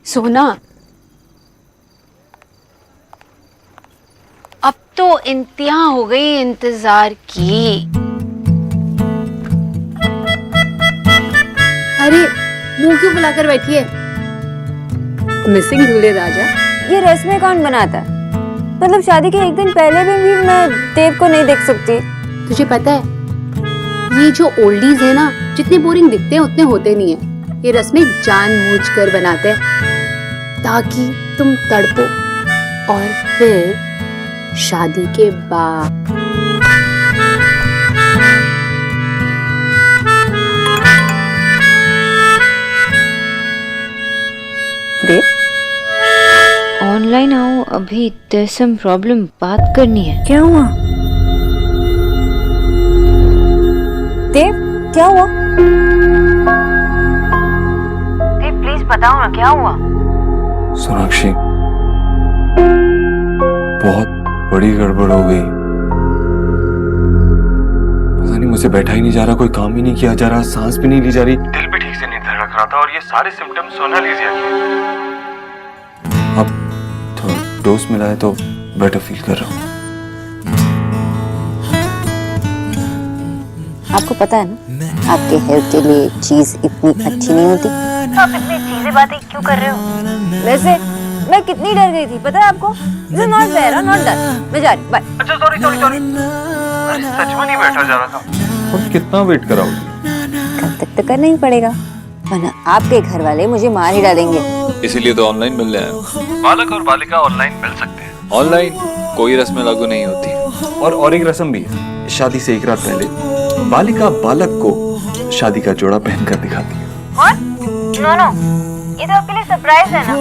सोना, अब तो इंतहा हो गई इंतजार की। अरे मुंह क्यों बुलाकर बैठी है? मिसिंग दूल्हे राजा। ये रस्में कौन बनाता है? मतलब शादी के एक दिन पहले भी मैं देव को नहीं देख सकती। तुझे पता है ये जो ओल्डीज है ना, जितने बोरिंग दिखते हैं उतने होते नहीं है। ये रस्में जानबूझकर बनाते हैं ताकि तुम तड़पो और फिर शादी के बाद देव ऑनलाइन आओ अभी, there's some प्रॉब्लम, बात करनी है। क्या हुआ? देव क्या हुआ? देव प्लीज बताओ ना क्या हुआ। सोनाक्षी, बहुत बड़ी गड़बड़ हो गई। पता नहीं, मुझे बैठा ही नहीं जा रहा, कोई काम ही नहीं किया जा रहा, सांस भी नहीं ली जा रही, दिल भी ठीक से नहीं धड़क रहा था, और ये सारे सिम्टम्स सोनालिजिया के। अब थोड़ा डोज मिला है तो बेटर फील कर रहा हूँ। आपको पता है ना, आपके हेल्थ के लिए एक चीज इतनी अच्छी नहीं होती। तो आप इतनी चीजें बातें क्यों कर रहे हो? वैसे मैं कितनी डर गई थी पता है आपको? Not fair, not done. मैं जा रही, बाय। अच्छा सॉरी। सच में नहीं बैठा जा रहा था। और कितना वेट कराओगे? कल तक तो करना ही पड़ेगा, वरना आपके घर वाले मुझे मार ही डालेंगे। इसीलिए तो ऑनलाइन मिल रहे हैं। बालक और बालिका ऑनलाइन मिल सकते हैं। ऑनलाइन कोई रस्में लागू नहीं होती। और एक रस्म भी है, शादी से एक रात पहले बालिका बालक को शादी का जोड़ा पहनकर दिखाती है। नो, ये तो आपके लिए सरप्राइज है ना।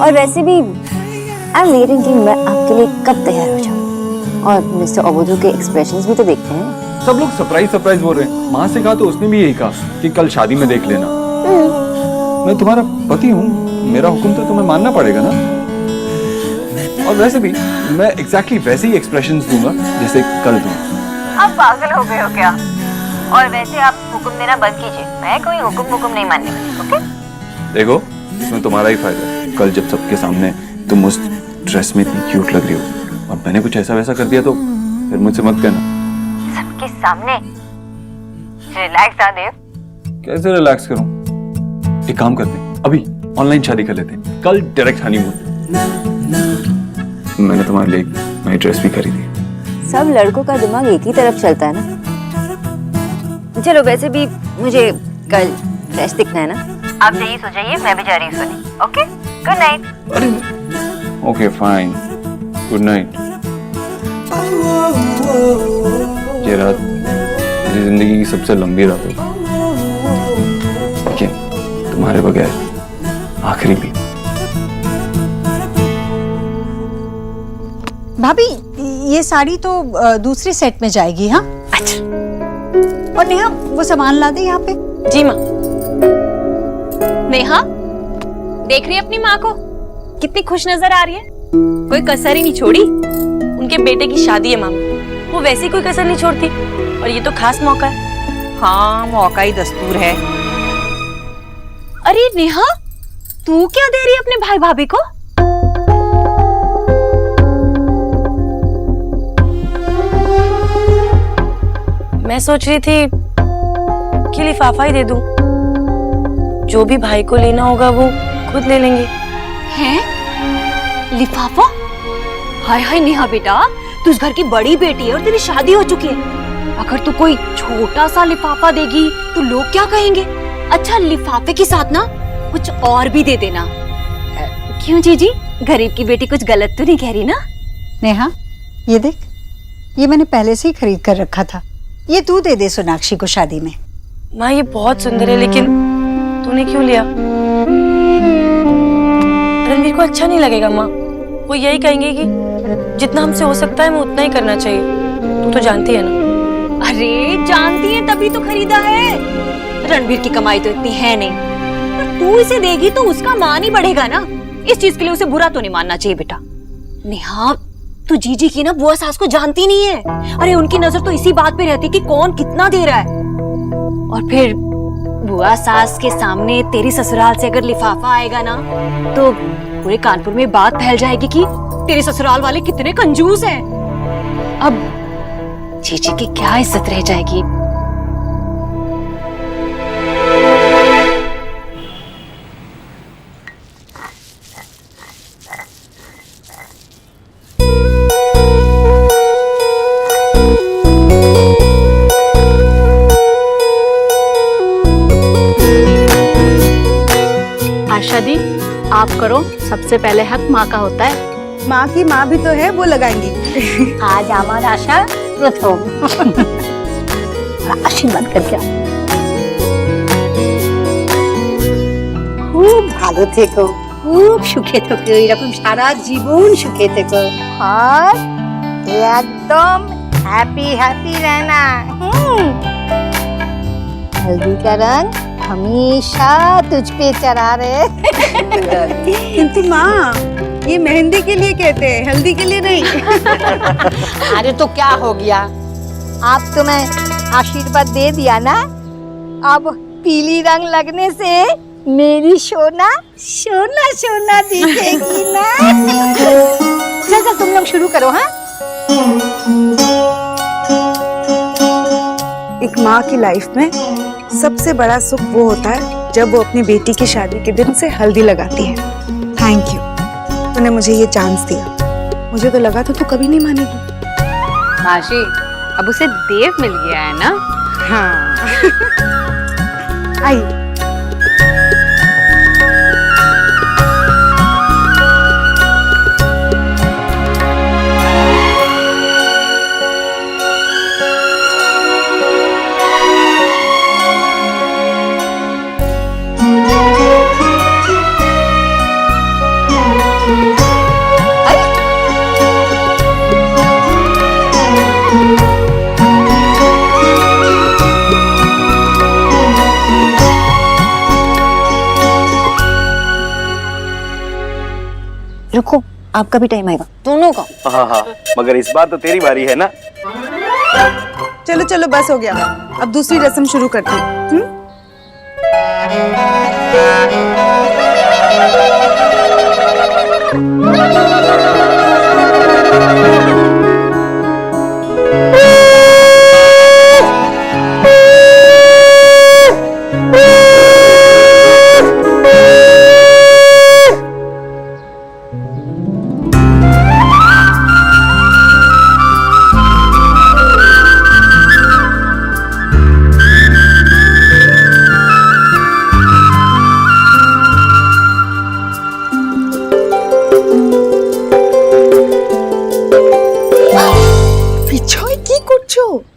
और वैसे भी आई एम वेटिंग कि मैं आपके लिए कब तैयार हो जाऊं। और मिस्टर अबोधू के एक्सप्रेशंस भी तो देखते हैं। सब लोग सरप्राइज बोल रहे हैं। माँ से कहा तो उसने भी यही कहा कि कल शादी में देख लेना। मैं तुम्हारा पति हूँ, मेरा हुक्म तो तुम्हें मानना पड़ेगा ना। और वैसे भी मैं एग्जैक्टली वैसे ही एक्सप्रेशंस दूंगा जैसे कल दूं। आप पागल हो गए हो क्या? और वैसे आप हुक्म देना बंद कीजिए, मैं कोई हुक्म नहीं मानने वाली। ओके? देखो, इसमें तुम्हारा ही फायदा है। कल जब सबके सामने तुम उस ड्रेस में इतनी क्यूट लग रही हो और मैंने कुछ ऐसा वैसा कर दिया तो फिर मुझसे मत कहना। सबके सामने? रिलैक्स आ देव। कैसे रिलैक्स करूं? एक काम करते हैं, अभी ऑनलाइन शादी कर लेते हैं, कल डायरेक्ट हनीमून। मैंने तुम्हारे लिए नई ड्रेस भी खरीदी। सब लड़कों का दिमाग एक ही तरफ चलता है ना। चलो, वैसे भी मुझे कल फ्रेश दिखना है ना। आप यही सो जाइए, मैं भी जा रही हूँ सोने। Okay, good night. अरे ओके फाइन, गुड नाइट। ये रात मेरी जिंदगी की सबसे लंबी रात होगी, लेकिन तुम्हारे बगैर आखिरी भी। भाभी, ये साड़ी तो दूसरे सेट में जाएगी। हाँ, अच्छा। और नेहा वो सामान ला दे यहाँ पे। जी माँ। नेहा देख रही है अपनी माँ को, कितनी खुश नजर आ रही है। कोई कसर ही नहीं छोड़ी। उनके बेटे की शादी है माँ, वो वैसे ही कोई कसर नहीं छोड़ती। और ये तो खास मौका है। हाँ, मौका ही दस्तूर है। अरे नेहा, तू क्या दे रही है अपने भाई भाभी को? मैं सोच रही थी कि लिफाफा ही दे दूं, जो भी भाई को लेना होगा वो खुद ले लेंगे। हैं? लिफाफा? हाय हाय नेहा बेटा, तू इस घर की बड़ी बेटी है और तेरी शादी हो चुकी है। अगर तू कोई छोटा सा लिफाफा देगी तो लोग क्या कहेंगे? अच्छा, लिफाफे के साथ ना कुछ और भी दे देना। क्यों जीजी, गरीब की बेटी कुछ गलत तो नहीं कह रही ना? नेहा, ये देख, ये मैंने पहले से ही खरीद कर रखा था। ये तू दे दे सोनाक्षी को शादी में। माँ, ये बहुत सुंदर है, लेकिन तूने क्यों लिया? रणवीर को अच्छा नहीं लगेगा माँ। वो यही कहेंगे कि जितना हमसे हो सकता है हमें उतना ही करना चाहिए। तू तो जानती है ना। अरे जानती है तभी तो खरीदा है। रणवीर की कमाई तो इतनी है नहीं, पर तू इसे देगी तो उसका मान ही बढ़ेगा ना। इस चीज के लिए उसे बुरा तो नहीं मानना चाहिए बेटा। नेहा, तू जीजी की ना बुआ सास को जानती नहीं है। अरे उनकी नजर तो इसी बात पे रहती कि कौन कितना दे रहा है। और फिर बुआ सास के सामने तेरी ससुराल से अगर लिफाफा आएगा ना तो पूरे कानपुर में बात फैल जाएगी कि तेरे ससुराल वाले कितने कंजूस हैं। अब चीची की क्या इज्जत रह जाएगी। आशा दी, आप करो, सबसे पहले हक माँ का होता है। माँ की माँ भी तो है, वो लगाएंगी। आज আমার আশা প্রথম আশীর্বাদ করকে খুব ভালো থেকো, খুব সুখে থেকো, এরকম সারা জীবন সুখে থেকো और एकदम हैप्पी हैप्पी रहना। हल्दी का रंग हमेशा तुझ पे चढ़ा रहे। किंतु माँ, ये मेहंदी के लिए कहते हैं, हल्दी के लिए नहीं। अरे तो क्या हो गया, आप तुम्हें आशीर्वाद दे दिया ना, अब पीली रंग लगने से मेरी सोना सोना सोना दिखेगी ना। चल चल तुम लोग शुरू करो। हाँ, एक माँ की लाइफ में सबसे बड़ा सुख वो होता है जब वो अपनी बेटी की शादी के दिन से हल्दी लगाती है। थैंक यू, तूने मुझे ये चांस दिया। मुझे तो लगा था तू कभी नहीं मानेगी। माशी, अब उसे देव मिल गया है ना। हाँ। आई। रुको, आपका भी टाइम आएगा, दोनों का। हाँ हाँ, मगर इस बार तो तेरी बारी है ना। चलो चलो बस हो गया, अब दूसरी रस्म शुरू करते हैं।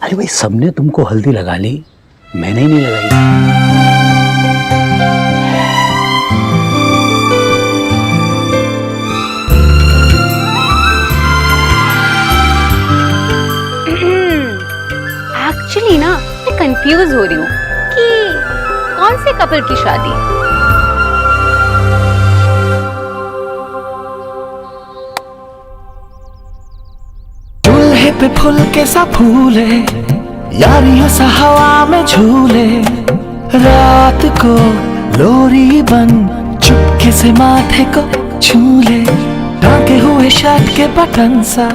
अरे भाई, सबने तुमको हल्दी लगा ली, मैंने ही नहीं लगाई। एक्चुअली ना मैं कंफ्यूज हो रही हूँ कि कौन से कपल की शादी। चूल्हे पे फूल के सा फूले, यारियों सा हवा में झूले, रात को लोरी बन चुपके से माथे को छूले, ढाके हुए शर्ट के बटन सा,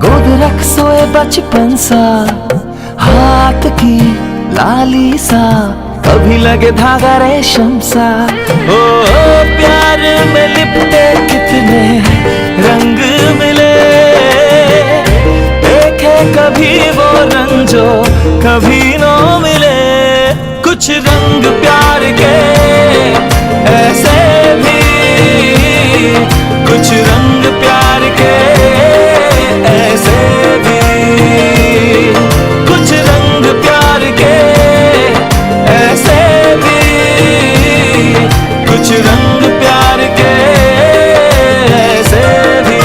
गोद रख सोए बचपन सा, हाथ की लाली सा, कभी लगे धागा रेशम सा। ओ प्यार में लिपटे कितने रंग मिले, देखे कभी वो रंग जो कभी न मिले। कुछ रंग प्यार के ऐसे भी, कुछ रंग प्यार के ऐसे भी, कुछ रंग प्यार के ऐसे भी, कुछ रंग प्यार के ऐसे भी।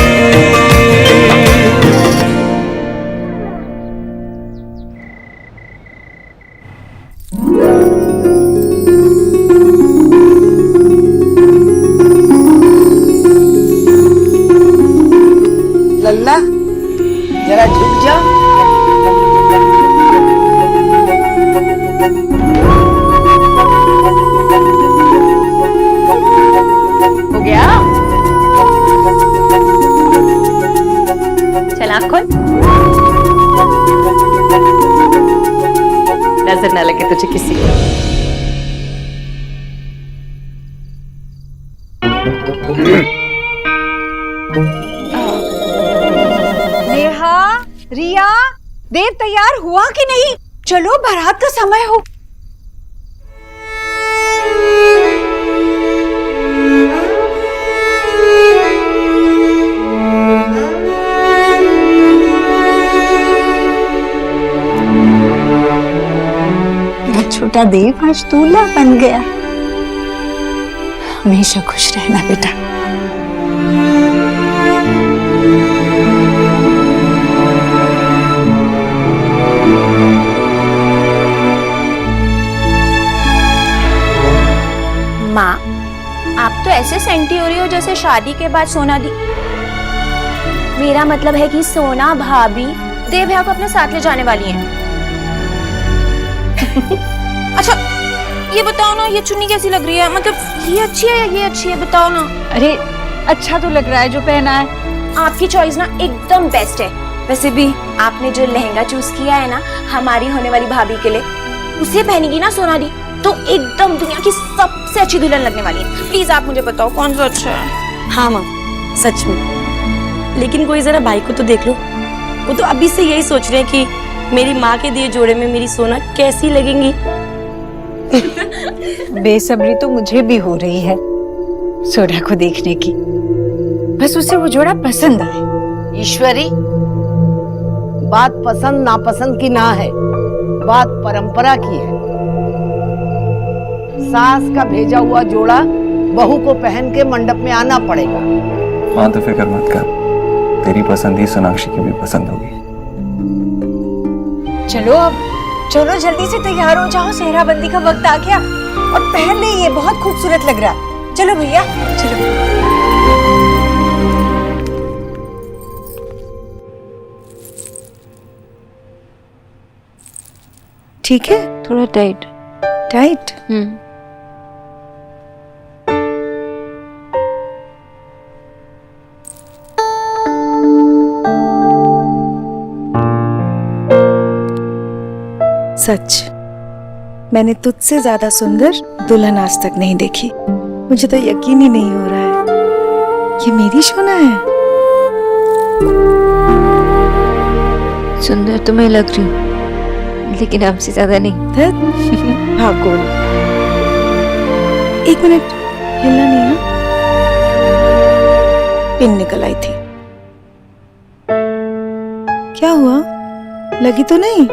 लल्ला जरा झुक जा। हो गया? चल आँख खोल। नजर ना लगे तुझे किसी को। नेहा, रिया, देव तैयार हुआ कि नहीं? चलो बारात का समय हो। छोटा देव आज दूल्हा बन गया। हमेशा खुश रहना बेटा। माँ, आप तो ऐसे सेंटी हो रही हो जैसे शादी के बाद सोना दी। मेरा मतलब है कि सोना भाभी देव भैया को अपने साथ ले जाने वाली हैं। अच्छा ये बताओ ना, ये चुन्नी कैसी लग रही है? मतलब ये अच्छी है या ये अच्छी है, बताओ ना। अरे अच्छा तो लग रहा है जो पहना है। आपकी चॉइस ना एकदम बेस्ट है। वैसे भी आपने जो लहंगा चूज किया है ना हमारी होने वाली भाभी के लिए, उसे पहनेगी ना सोनाली तो एकदम दुनिया की सबसे अच्छी दुल्हन लगने वाली है। प्लीज आप मुझे बताओ कौन सा अच्छा है। हाँ माँ, सच में। लेकिन कोई जरा भाई को तो देख लो, वो तो अभी से यही सोच रहे हैं कि मेरी माँ के दिए जोड़े में मेरी सोना कैसी लगेंगी। बेसब्री तो मुझे भी हो रही है सोना को देखने की। बस उसे वो जोड़ा पसंद आए। ईश्वरी, बात पसंद नापसंद की ना है, बात परंपरा की है। सास का भेजा हुआ जोड़ा बहू को पहन के मंडप में आना पड़ेगा। माँ तो फिक्र मत कर, तेरी पसंद ही सोनाक्षी की भी पसंद होगी। चलो अब चलो जल्दी से तैयार हो जाओ, सेहरा बंदी का वक्त आ गया। और पहन ले, ये बहुत खूबसूरत लग रहा है। चलो भैया चलो। ठीक है, थोड़ा टाइट। टाइट। सच, मैंने तुझसे ज्यादा सुंदर दुल्हन आज तक नहीं देखी। मुझे तो यकीन ही नहीं हो रहा है ये मेरी सोना है। सुंदर तो मैं लग रही हूँ, लेकिन आपसे ज्यादा नहीं। हाँ कौन? एक मिनट, हिलना नहीं है। पिन निकल आई थी। क्या हुआ? लगी तो नहीं?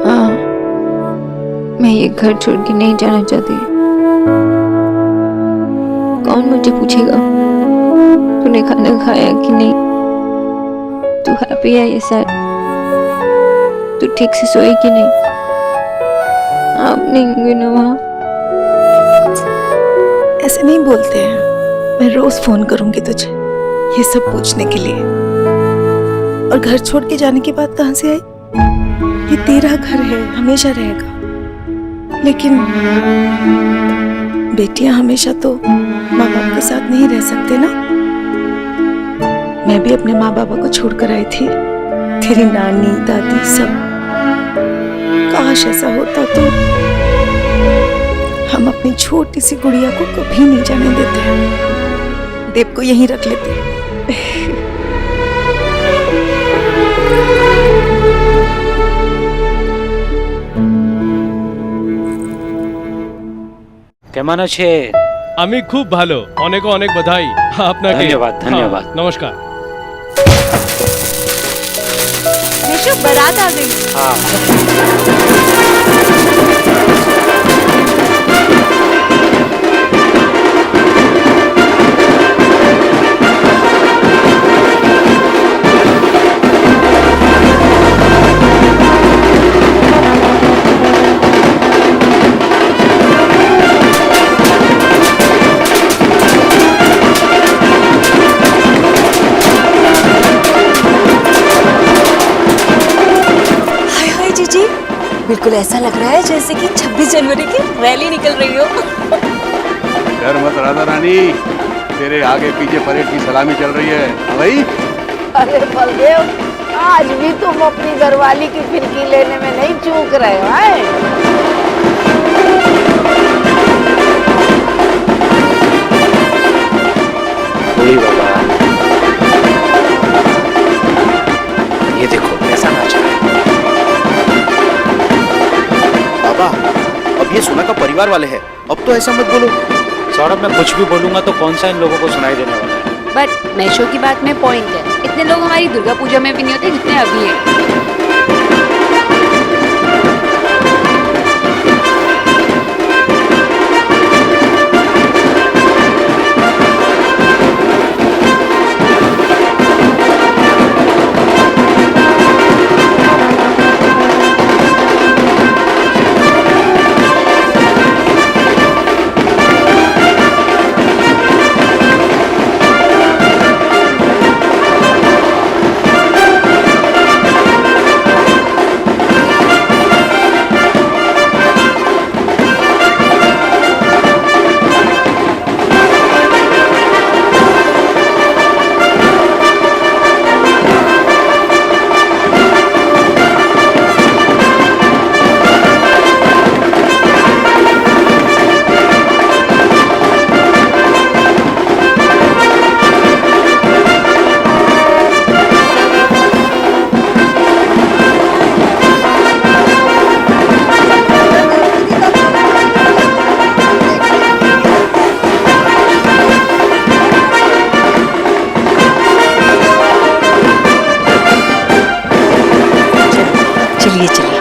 हाँ, मैं ये घर छोड़ के नहीं जाना चाहती। कौन मुझे पूछेगा तूने खाना खाया कि नहीं, तू हैप्पी है ये सर, तू ठीक से सोई कि नहीं। आप नहीं होंगे ना वहाँ। ऐसे नहीं बोलते हैं। मैं रोज फोन करूंगी तुझे ये सब पूछने के लिए। और घर छोड़ के जाने की बात कहाँ से आई? ये तेरा घर है, हमेशा रहेगा। लेकिन बेटियां हमेशा तो माँ बाप के साथ नहीं रह सकते ना। मैं भी अपने माँ बाबा को छोड़कर आई थी, तेरी नानी दादी सब। काश ऐसा होता तो हम अपनी छोटी सी गुड़िया को कभी नहीं जाने देते। देव को यहीं रख लेते। কেমন আছে? আমি খুব ভালো, অনেক অনেক বাধাই আপনাকে। ধন্যবাদ ধন্যবাদ। নমস্কার। ऋषभ, बारात आ गई। बिल्कुल ऐसा लग रहा है जैसे कि 26 जनवरी की रैली निकल रही हो। डर मत राधा रानी, तेरे आगे पीछे परेड की सलामी चल रही है। हाँ भाई। अरे बलदेव, आज भी तुम अपनी घरवाली की फिरकी लेने में नहीं चूक रहे हो, हैं? बोली बाबा, ये देखो कैसा नाच रहा है। बाबा, अब ये सोना का परिवार वाले हैं, अब तो ऐसा मत बोलो। सौरभ, मैं कुछ भी बोलूंगा तो कौन सा इन लोगों को सुनाई देने वाला है। बट मैशो की बात में पॉइंट है, इतने लोग हमारी दुर्गा पूजा में भी नहीं होते जितने अभी हैं। चलिए चलिए।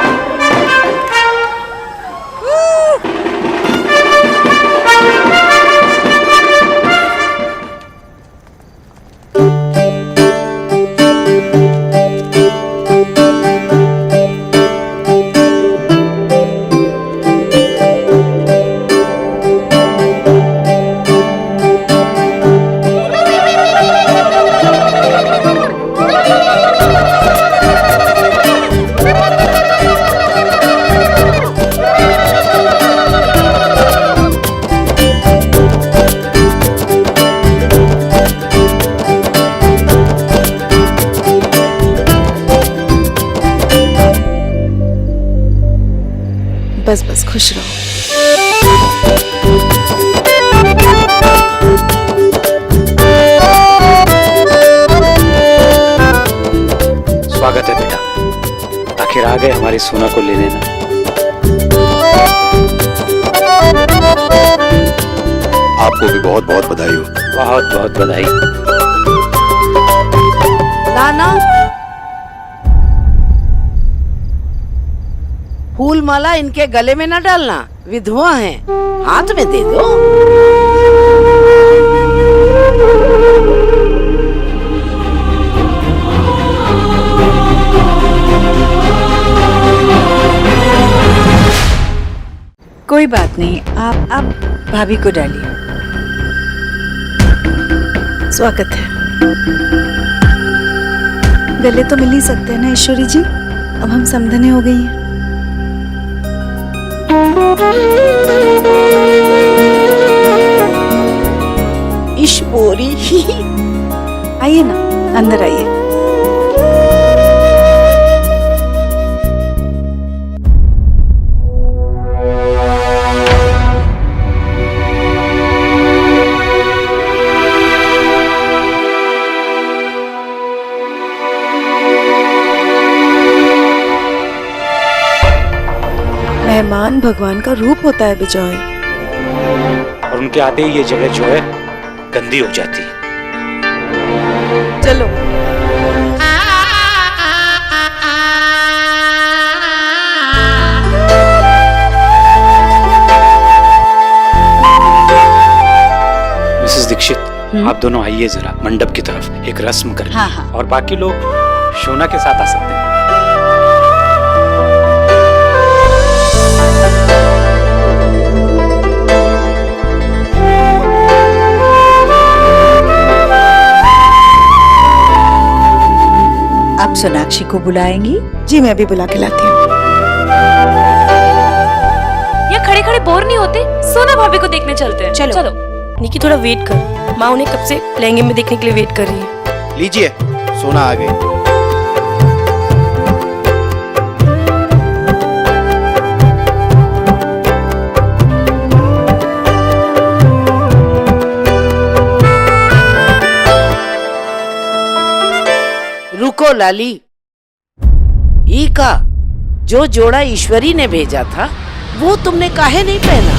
बस बस खुश रहो। स्वागत है बेटा, आखिर आ गए हमारी सोना को ले लेना। आपको भी बहुत बहुत बधाई हो। बहुत बहुत बधाई। नाना, फूल माला इनके गले में न डालना, विधवा हैं, हाथ में दे दो। कोई बात नहीं, आप भाभी को डालिए। स्वागत है। गले तो मिल ही सकते हैं ना ईश्वरी जी, अब हम समधने हो गई हैं। ईश्वरी, आइए ना, अंदर आइए। मेहमान भगवान का रूप होता है बिजॉय, और उनके आते ही ये जगह जो है गंदी हो जाती है। चलो। मिसेस दीक्षित, आप दोनों आइए जरा मंडप की तरफ, एक रस्म करें। हाँ। और बाकी लोग शोना के साथ आ सकते हैं। आप सोनाक्षी को बुलाएंगी? जी मैं अभी बुला के लाती हूँ। बोर नहीं होते? सोना भाभी को देखने चलते हैं। चलो। चलो। निकी थोड़ा वेट कर, माँ उन्हें कब से लहंगे में देखने के लिए वेट कर रही है। लीजिए, सोना आ गई। रुको लाली, ई का जो जोड़ा ईश्वरी ने भेजा था वो तुमने काहे नहीं पहना?